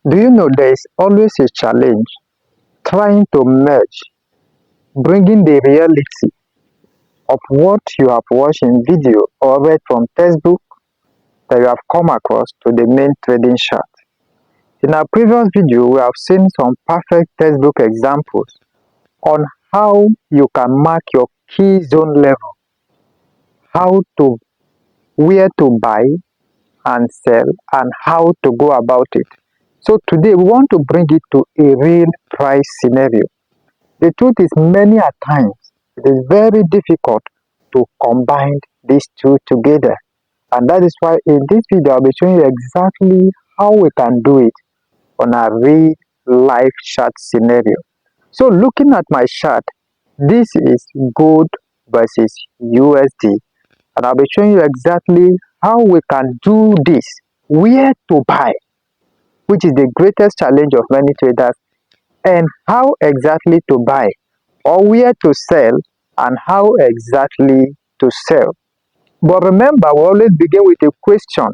Do you know there is always a challenge trying to merge, bringing the reality of what you have watched in video or read from textbook that you have come across to the main trading chart? In our previous video, we have seen some perfect textbook examples on how you can mark your key zone level, how to, where to buy and sell, and how to go about it. So today we want to bring it to a real price scenario. The truth is, many a times it is very difficult to combine these two together. And that is why in this video I'll be showing you exactly how we can do it on a real life chart scenario. So looking at my chart, this is gold versus USD, and I'll be showing you exactly how we can do this, where to buy, which is the greatest challenge of many traders, and how exactly to buy, or where to sell and how exactly to sell. But remember, we always begin with a question: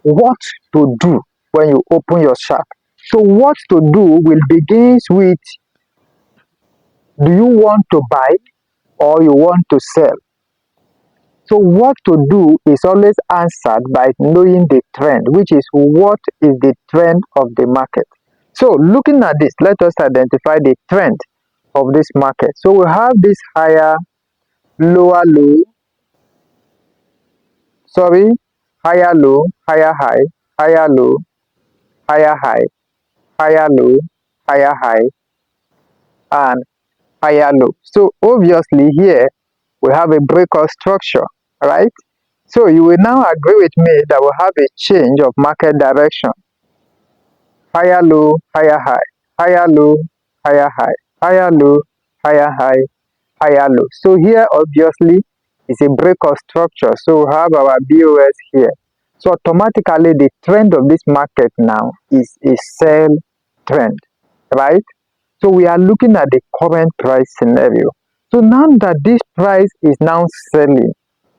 what to do when you open your chart? So what to do will begins with, do you want to buy or you want to sell? So what to do is always answered by knowing the trend, which is what is the trend of the market. So looking at this, let us identify the trend of this market. So we have this higher, lower low, sorry, higher low, higher high, higher low, higher high, higher low, higher high, and higher low. So obviously here we have a breakout structure, right? So you will now agree with me that we have a change of market direction. Higher low, higher high, higher low, higher high, higher low, higher high, higher low. So here obviously is a breakout structure. So we have our BOS here. So automatically the trend of this market now is a sell trend, right? So we are looking at the current price scenario. So now that this price is now selling,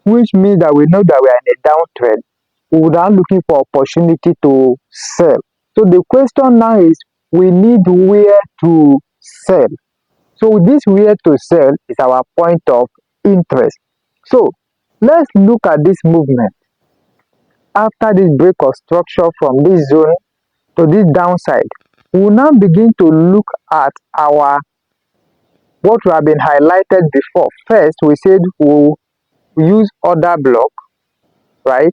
which means that we know that we are in a downtrend, we are now looking for opportunity to sell. So the question now is, we need where to sell. So this where to sell is our point of interest. So let's look at this movement. After this break of structure from this zone to this downside, we will now begin to look at our what we have been highlighted before. First, we said we'll use order block, right?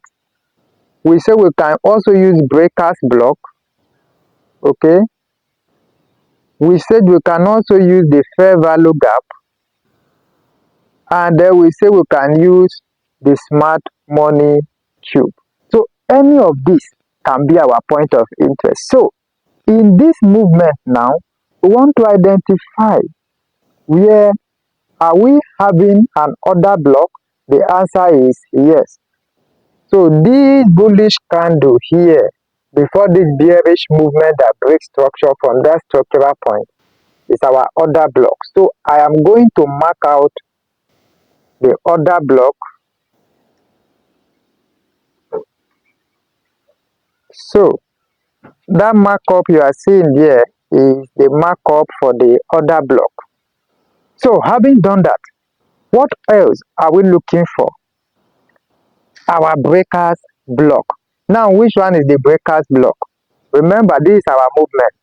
We say we can also use breakers block, okay? We said we can also use the fair value gap, and then we say we can use the smart money cube. So any of these can be our point of interest. So in this movement now, we want to identify where are we having an order block. The answer is yes. So this bullish candle here, before this bearish movement that breaks structure from that structural point, is our order block. So I am going to mark out the order block. So that markup you are seeing there is the markup for the order block. So having done that, what else are we looking for? Our breakers block. Now, which one is the breakers block? Remember, this is our movement.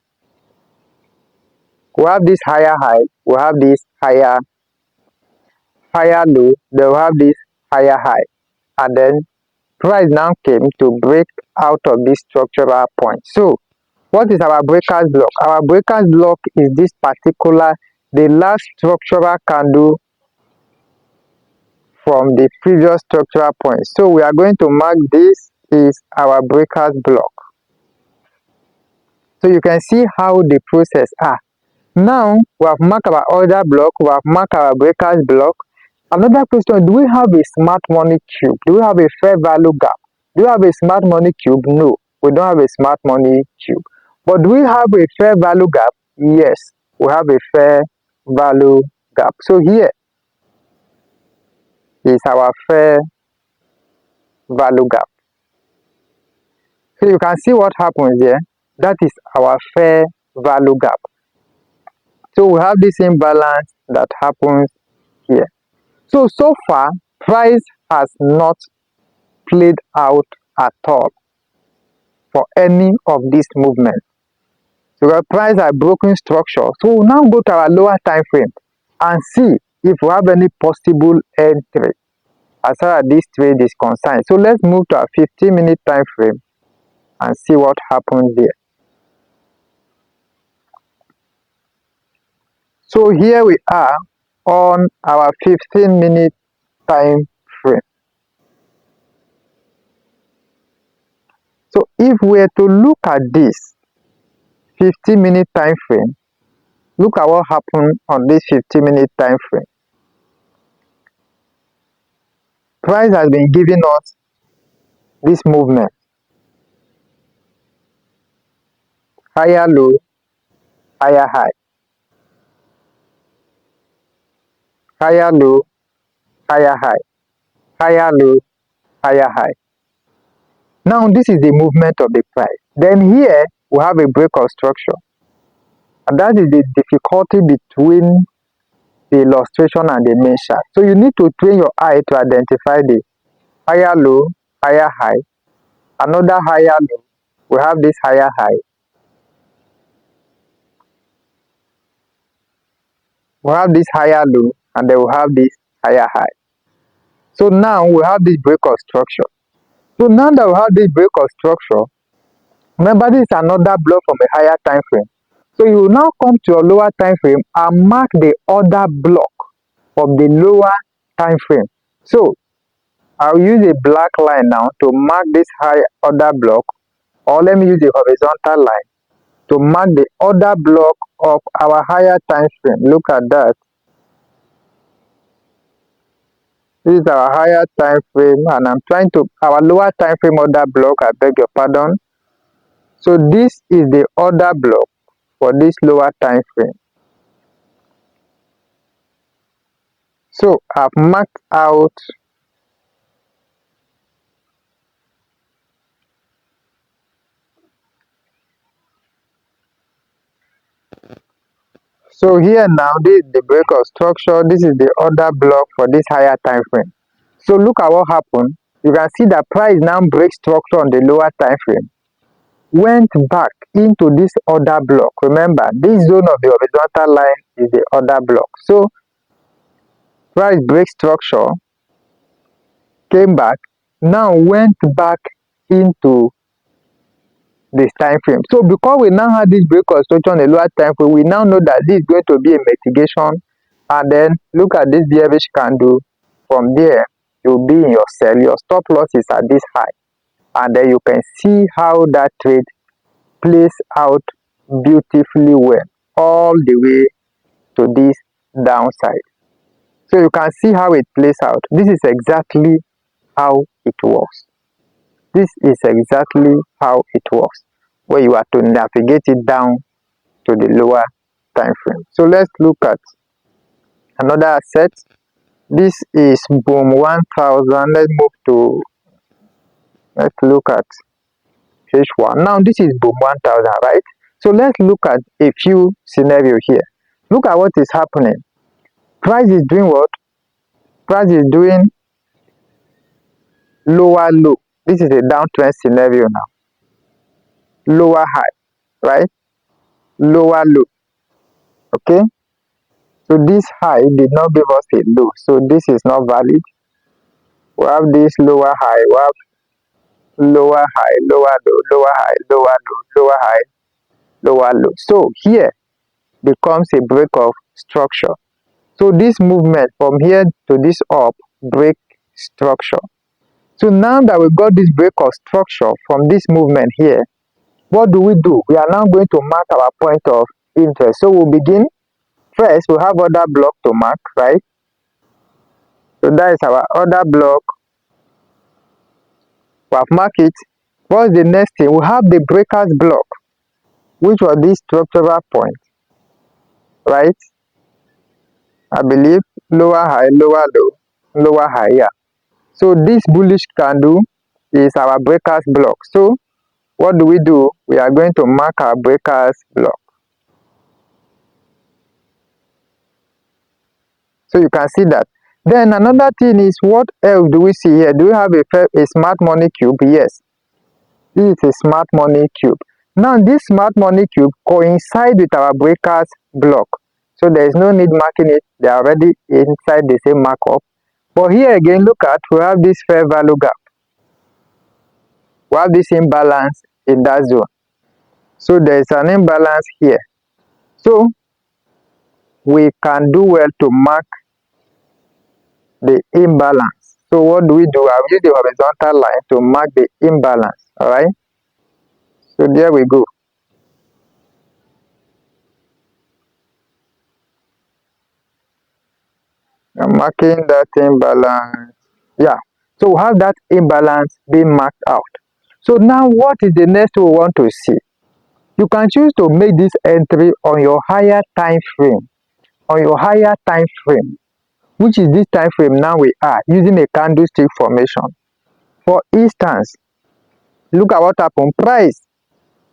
We have this higher high, we have this higher low, then we have this higher high, and then price now came to break out of this structural point. So what is our breakers block? Our breakers block is this particular, the last structural candle from the previous structural point. So we are going to mark this is our breakers block. So you can see how the process are. Now we have marked our order block, we have marked our breakers block. Another question, do we have a smart money cube? Do we have a fair value gap? Do we have a smart money cube? No, we don't have a smart money cube. But do we have a fair value gap? Yes, we have a fair value gap. So here is our fair value gap. So you can see what happens here. That is our fair value gap. So we have this imbalance that happens here. So far, price has not played out at all for any of these movements. So the price has broken structure. So we'll now go to our lower time frame and see if we have any possible entry as far as this trade is concerned. So let's move to our 15-minute time frame and see what happens there. So here we are on our 15-minute time frame. So if we were to look at this 15-minute time frame, look at what happened on this 15-minute time frame. Price has been giving us this movement. Higher low, higher high. Higher low, higher high. Higher low, higher high. Now this is the movement of the price. Then here we have a break of structure. And that is the difficulty between the illustration and the main chart. So you need to train your eye to identify the higher low, higher high, another higher low. We have this higher high. We have this higher low, and then we have this higher high. So now we have this break of structure. So now that we have this break of structure, remember this is another block from a higher time frame. So you will now come to your lower time frame and mark the other block of the lower time frame. So I'll use a black line now to mark this high other block, or let me use a horizontal line to mark the other block of our higher time frame. Look at that. This is our higher time frame, and I'm trying to our lower time frame other block. I beg your pardon. So this is the other block for this lower time frame. So I've marked out so here now this is the break of structure. This is the other block for this higher time frame. So look at what happened. You can see that price now breaks structure on the lower time frame, went back into this other block. Remember, this zone of the horizontal line is the other block. So price breaks structure, came back, now went back into this time frame. So because we now have this break of structure on the lower time frame, we now know that this is going to be a mitigation. And then look at this bearish candle. From there, you'll be in your sell. Your stop loss is at this high. And then you can see how that trade plays out beautifully well all the way to this downside. So you can see how it plays out. This is exactly how it works. This is exactly how it works, where you have to navigate it down to the lower time frame. So let's look at another asset. This is boom 1000. Let's look at H1. Now this is boom 1000, right? So let's look at a few scenarios here. Look at what is happening. Price is doing what? Price is doing lower low. This is a downtrend scenario now. Lower high, right? Lower low. Okay? So this high did not give us a low. So this is not valid. We have this lower high. We have lower high, lower low, lower high, lower low, lower high, lower low. So here becomes a break of structure. So this movement from here to this up, break structure. So now that we got this break of structure from this movement here, what do? We are now going to mark our point of interest. So we'll begin. First, we have other block to mark, right? So that is our other block. We have marked it. What's the next thing? We have the breakers block, which was this structural point, right? I believe lower high, lower low, lower high, yeah. So this bullish candle is our breakers block. So what do? We are going to mark our breakers block. So you can see that. Then another thing is, what else do we see here? Do we have a smart money cube? Yes, this is a smart money cube. Now this smart money cube coincides with our breakers block. So there is no need marking it. They are already inside the same markup. But here again, look at, we have this fair value gap. We have this imbalance in that zone. So there is an imbalance here. So we can do well to mark the imbalance. So what do? I'll use the horizontal line to mark the imbalance. Alright. So there we go. I'm marking that imbalance. Yeah. So we have that imbalance being marked out. So now what is the next we want to see? You can choose to make this entry on your higher time frame. On your higher time frame. Which is this time frame now we are using a candlestick formation. For instance, look at what happened. Price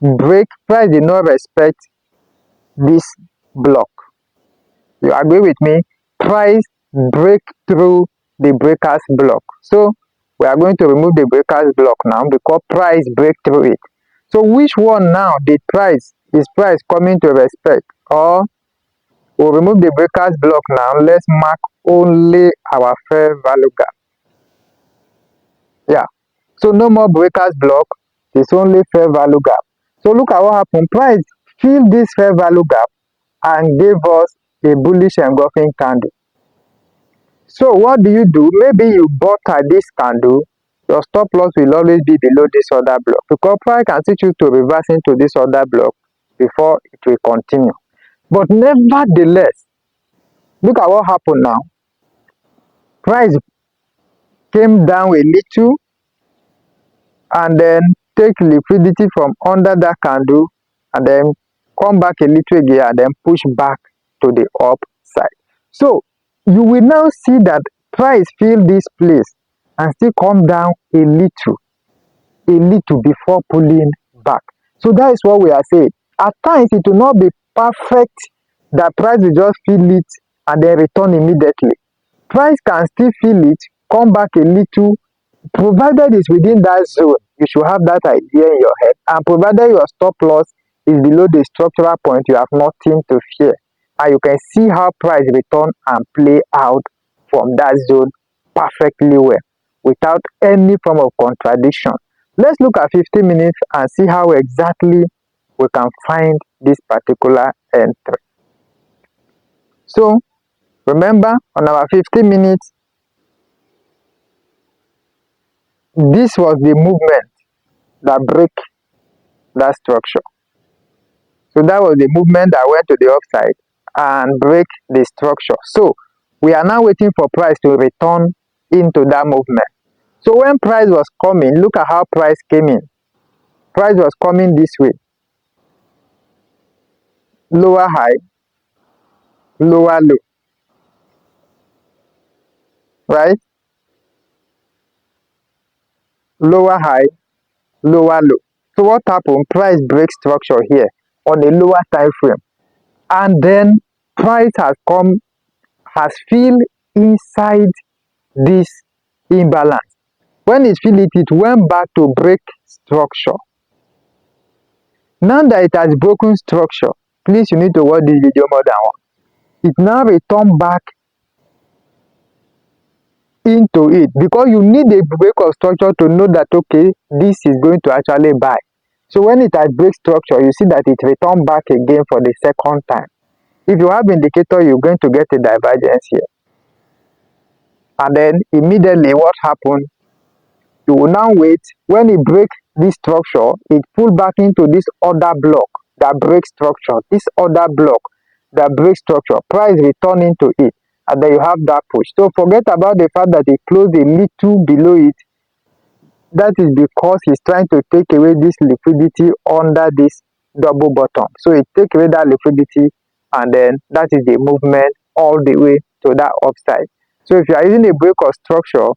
did not respect this block. You agree with me? Price break through the breakers block. So we are going to remove the breakers block now because price break through it. So which one now did price coming to respect? Or we'll remove the breakers block now. Let's mark only our fair value gap. Yeah. So no more breakers block. It's only fair value gap. So look at what happened. Price filled this fair value gap and gave us a bullish engulfing candle. So what do? Maybe you bought at this candle. Your stop loss will always be below this other block because price can still choose to reverse into this other block before it will continue. But nevertheless, look at what happened now. Price came down a little and then take liquidity from under that candle and then come back a little again and then push back to the upside. So you will now see that price fill this place and still come down a little before pulling back. So that is what we are saying. At times it will not be perfect that price will just fill it and then return immediately. Price can still fill it, come back a little, provided it's within that zone. You should have that idea in your head, and provided your stop loss is below the structural point, you have nothing to fear. And you can see how price return and play out from that zone perfectly well without any form of contradiction. Let's look at 15 minutes and see how exactly we can find this particular entry. So remember, on our 15 minutes, this was the movement that break that structure. So that was the movement that went to the upside and break the structure. So we are now waiting for price to return into that movement. So when price was coming, look at how price came in. Price was coming this way. Lower high, lower low. Right? Lower high, lower low. So what happened? Price breaks structure here on a lower time frame. And then price has filled inside this imbalance. When it filled it went back to break structure. Now that it has broken structure, please you need to watch this video more than once. It now return back into it because you need a break of structure to know that okay, this is going to actually buy. So when it has break structure, you see that it return back again for the second time. If you have indicator, you're going to get a divergence here. And then immediately what happened? You will now wait. When it breaks this structure, it pull back into this other block that breaks structure. This other block that breaks structure. Price return into it. And then you have that push. So forget about the fact that it closed a little below it. That is because he's trying to take away this liquidity under this double bottom. So it take away that liquidity and then that is the movement all the way to that upside. So if you are using a break of structure,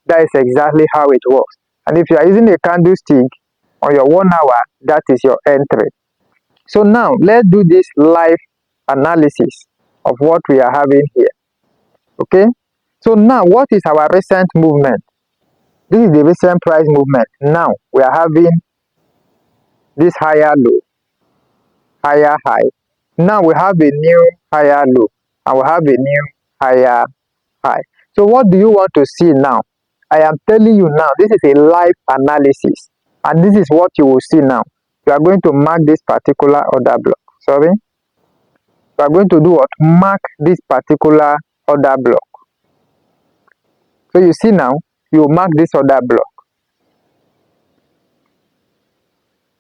that is exactly how it works. And if you are using a candlestick on your 1 hour, that is your entry. So now let's do this live analysis of what we are having here. Okay, so now what is our recent movement? This is the recent price movement. Now we are having this higher low, higher high. Now we have a new higher low and we have a new higher high. So what do you want to see now? I am telling you now, this is a live analysis and this is what you will see now. You are going to mark this particular order block. Sorry. You are going to do what? Mark this particular order block. So you see now, you mark this order block.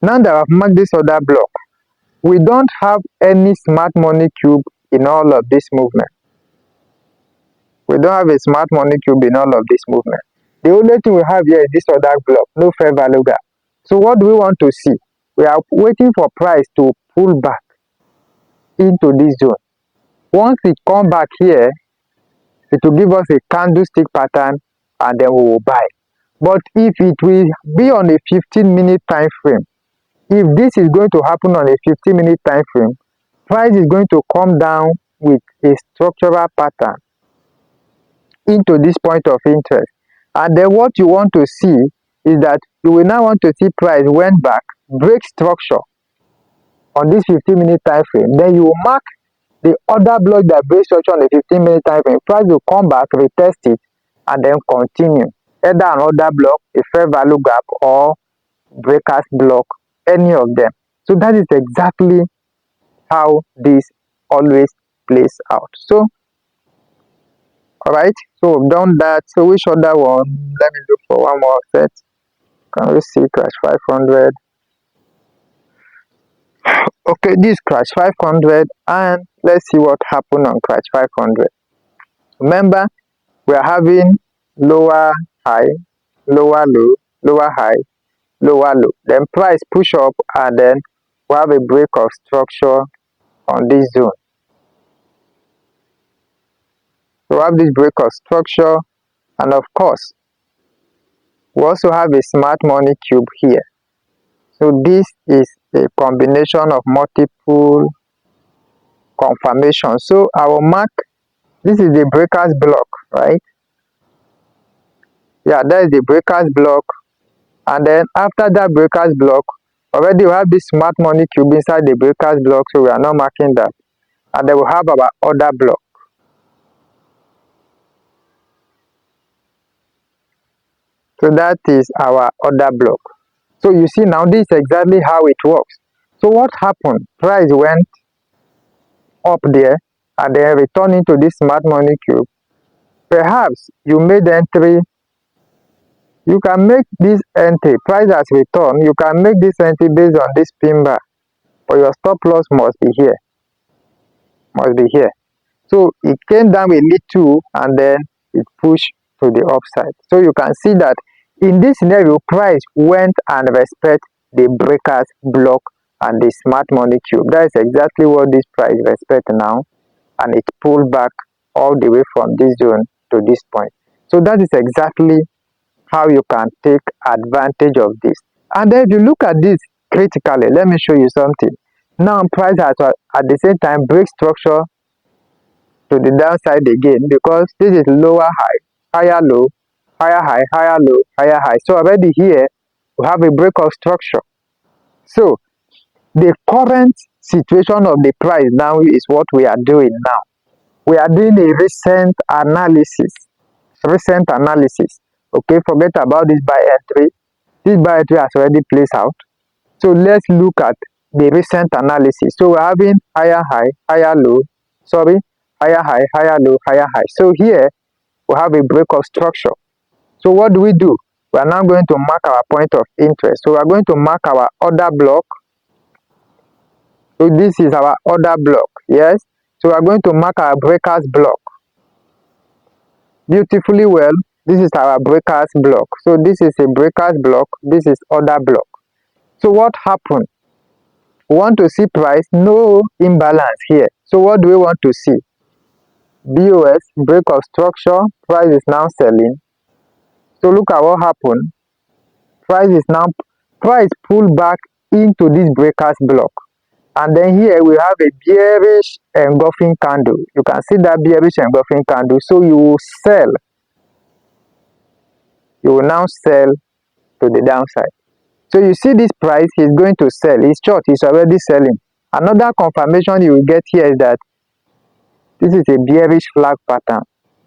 Now that I've marked this order block, we don't have any smart money cube in all of this movement. We don't have a smart money cube in all of this movement. The only thing we have here is this order block, no fair value gap. So what do we want to see? We are waiting for price to pull back into this zone. Once it comes back here, it will give us a candlestick pattern and then we will buy. But if it will be on a 15-minute time frame, if this is going to happen on a 15-minute time frame, price is going to come down with a structural pattern into this point of interest. And then what you want to see is that you will now want to see price went back, break structure on this 15-minute time frame. Then you will mark the other block that breaks structure on the 15-minute time frame. Price will come back, retest it, and then continue. Either another block, a fair value gap, or breakers block, any of them. So that is exactly how this always plays out. So alright, so we've done that. So which other one? Let me look for one more set. Can we see crash 500? Okay, this crash 500 and let's see what happened on crash 500. Remember, we are having lower high, lower low, lower high, lower low. Then price push up and then we have a break of structure on this zone. So we have this break of structure and of course we also have a smart money cube here. So this is a combination of multiple confirmation. So I will mark, this is the breakers block, right? Yeah, that is the breakers block. And then after that breakers block, already we have this smart money cube inside the breakers block, so we are not marking that. And then we have our other block. So that is our other block. So you see now this is exactly how it works. So what happened? Price went up there and then returned into this smart money cube. Perhaps you made entry. You can make this entry, price has returned, you can make this entry based on this pin bar, but your stop loss must be here. So it came down a little and then it pushed to the upside. So you can see that in this scenario, price went and respect the breakers block and the smart money cube. That is exactly what this price respect now, and it pulled back all the way from this zone to this point. So that is exactly how you can take advantage of this. And then if you look at this critically, let me show you something. Now price has at the same time break structure to the downside again, because this is lower high, higher low, higher high, higher low, higher high. So already here we have a break of structure. So the current situation of the price now is what we are doing now. We are doing a recent analysis. Okay, forget about this buy entry. This buy entry has already placed out. So let's look at the recent analysis. So we're having higher high, higher low, higher high, higher low, higher high. So here we have a break of structure. So what do? We are now going to mark our point of interest. So we are going to mark our order block. So this is our order block, yes. So we are going to mark our breakers block. Beautifully well, this is our breakers block. So this is a breakers block, this is order block. So what happened? We want to see price, no imbalance here. So what do we want to see? BOS, break of structure, price is now selling. So look at what happened. Price is now price pull back into this breakers block, and then here we have a bearish engulfing candle. You can see that bearish engulfing candle, so you will sell. You will now sell to the downside. So you see this price is going to sell. It's short, it's already selling. Another confirmation you will get here is that this is a bearish flag pattern.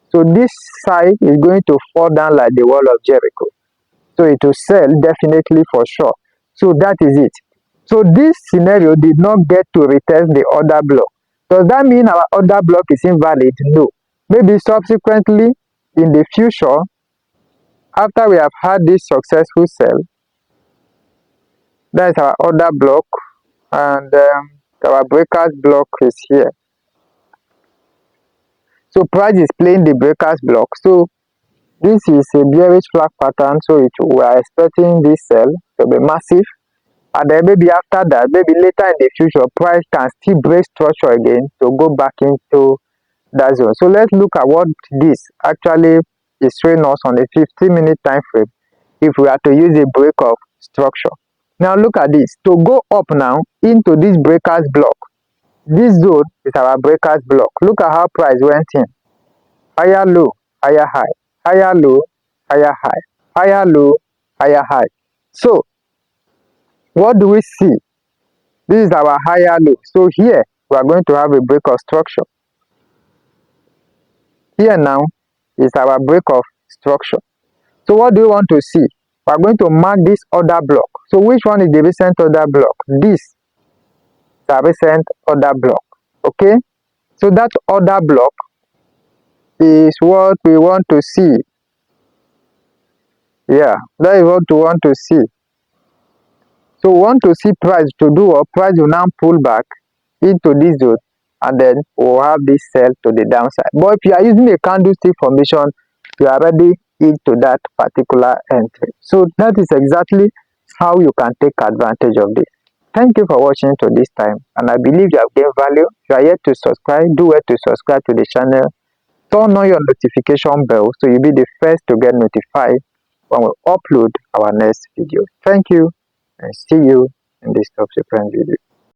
So this side is going to fall down like the wall of Jericho. So it will sell definitely for sure. So that is it. So this scenario did not get to retest the order block. Does that mean our order block is invalid? No. Maybe subsequently in the future, after we have had this successful sell, that is our order block, and our breakers block is here. So price is playing the breakers block. So this is a bearish flag pattern, so we are expecting this sell to be massive. And then maybe after that, maybe later in the future, price can still break structure again to go back into that zone. So let's look at what this actually is showing us on a 15-minute time frame if we are to use a break of structure. Now look at this. To go up now into this breakers block, this zone is our breakers block. Look at how price went in. Higher low, higher high, higher low, higher high, higher low, higher high. So what do we see? This is our higher low. So here we are going to have a break of structure. Here now is our break of structure. So what do we want to see? We are going to mark this order block. So which one is the recent order block? This is the recent order block. Okay? So that order block is what we want to see. Yeah, that is what we want to see. So we want to see price to do or price will now pull back into this zone, and then we'll have this sell to the downside. But if you are using a candlestick formation, you are already into that particular entry. So that is exactly how you can take advantage of this. Thank you for watching to this time, and I believe you have gained value. If you are yet to subscribe, do well to subscribe to the channel. Turn on your notification bell so you'll be the first to get notified when we upload our next video. Thank you, and see you in the subsequent video.